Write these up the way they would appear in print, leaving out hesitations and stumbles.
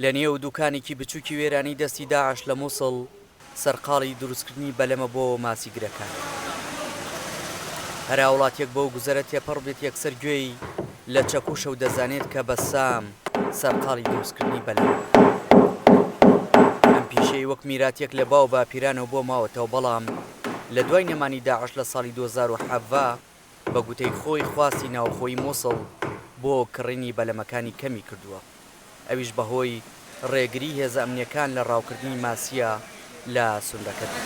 لە نێو دوکانێکی بچووکی وێرانی دەستی داعش لە مووسڵ سەرقاڵی دروستکردنی بەلەمە بۆ ماسیگرەکان. هەرا وڵاتێک بۆ گوزەرە تێپەڕ بێت یەکسەر گوێی لە چەکوشە و دەزانێت کە بەسام سەرقاڵی دروستکردنی بەلەمە. ئەم پیشەی وەک میراتێک لە باو باپیرانەوە بۆ ماوەتەوە، بەڵام لە دوای نەمانی داعش لە ساڵی 2017 بە گوتەی خۆی خواستی ناوخۆی مووسڵ بۆ کڕینی بەلەمەکانی کەمی کردووە، ئەویش بەهۆی ڕێگری هێزە ئەمنیەکان لە ڕاوکردنی ماسیە لە سوندەکەدا.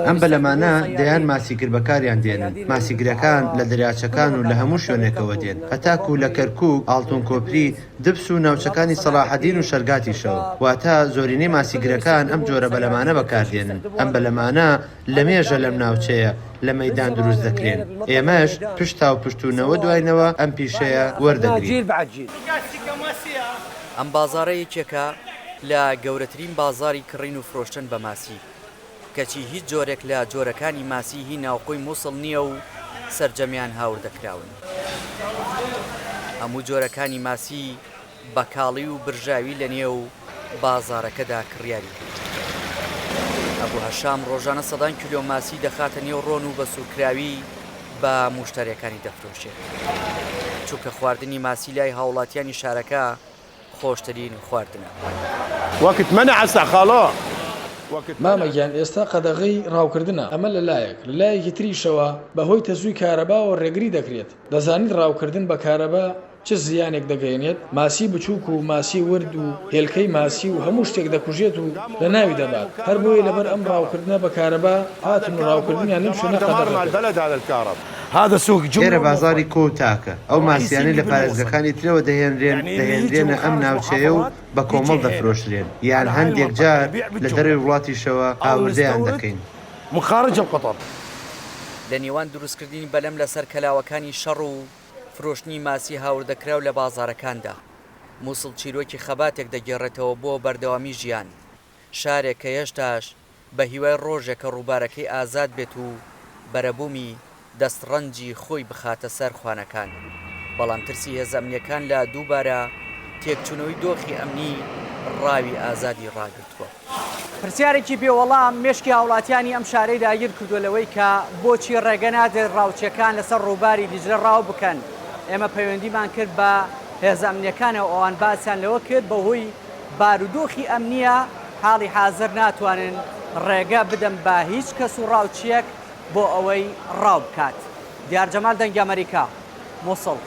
ئەم بەلەمانە دەیان ماسیگر بەکاریان دێنن. ماسیگرەکان لە دەریاچەکان و لە هەموو شوێنێکەوە دێن، هەتاکو لە کەرکووک، ئاڵتون کۆپری، دبس و ناوچەکانی سەلاحەدین و شەرگاتیشەوە. واتە زۆرینەی ماسیگرەکان ئەم جۆرە بەلەمانە بەکاردێنن. ئەم بەلەمانە لە مێژە لەم ناوچەیە لە مەیدان دروست دەکرێن. ئێمەش پشتا و پشتونەوە دوایەوە ئەم پیشەیە وەردەگرین. ئەم بازارە یەکێکە لە گەورەترین بازاری کڕین و فرۆشتن بە ماسی، کەچی هیچ جۆرێک لە جۆرەکانی ماسی هی ناوخۆی مووسڵ نییە و سەرجەمیان هاور دەکراون. هەموو جۆرەکانی ماسی بەکاڵی و برژاوی لە نێو بازارەکەدا کڕیاری. ئەبوو هەشام ڕۆژانە سەدان کیلۆ ماسی دەخاتە نێو ڕۆن و بە سوورکراوی بە موشتەریەکانی دەفرۆشێت، چونکە خواردنی ماسی لای هاوڵاتیانی شارەکە خۆشترین خواردنە. وەکت منە عەسەخاڵۆ مامەگیان ئێستا قەدەغەی ڕاوکردنە. ئەمە لە لایەکی تریشەوە بەهۆی تەزووی کارەباوە ڕێگری دەکرێت. دەزانیت ڕاوکردن بە کارەبا چه زیانێک دەگەێنێت؟ ماسی بچووک و ماسی ورد و هێلکەی ماسی و هەموو شتێک دەکوژێت و لە ناوی دەبات. هەر بۆیە لەبەر ئەم ڕاوکردنە بە کارەبا هاتن و ڕاوکردنیان لەم شوێنە ئێرە بازاری کۆ و تاکە. ئەو ماسیانەی لە پارێزگەکانی ترەوە دەهێنرێنە ئەم ناوچەیە و بە کۆمەڵ دەفرۆشرێن، یان هەندێک جار لە دەروی وڵاتیشەوە ئاوردەیان دەکەین. مخارج القطر. لە نێوان دروستکردنی بەلەم لەسەر کەلاوەکانی شەڕ و فرۆشتنی ماسی هاوردەکراو لە بازارەکاندا، مووسڵ چیرۆکی خەباتێک دەگێڕێتەوە بۆ بەردەوامی ژیان، شارێک کە هێشتاش بە هیوای ڕۆژێک کە ڕووبارەکەی ئازاد بێت و بەرەبوومی دەستڕەنجی خۆی بخاتە سەر خوانەکان. بەڵام ترسی هێزەمنیەکان لە دووبارە تێکچوونەوەی دۆخی ئەمنی ڕاوی ئازادی ڕاگرتووە. پرسیارێکی پێوەڵام مێشکی هاوڵاتیانی ئەم شارەی داگیر کردووە لەوەی کە بۆچی ڕێگە نادرێت ڕاوچیەکان لەسەر ڕووباری دیجلە ڕاو بکەن. ئێمە پەیوەندیمان کرد بە هێزە ئەمنیەکانەوە، ئەوان باسییان لەوە کرد بەهۆی بارودۆخی ئەمنیە حاڵی حازر ناتوانن ڕێگە بدەن بە هیچ کەس و ڕاوچیەک بۆ ئەوەی ڕاو بکات. دیار جەمال دەنگی ئەمریکا، مووسڵ.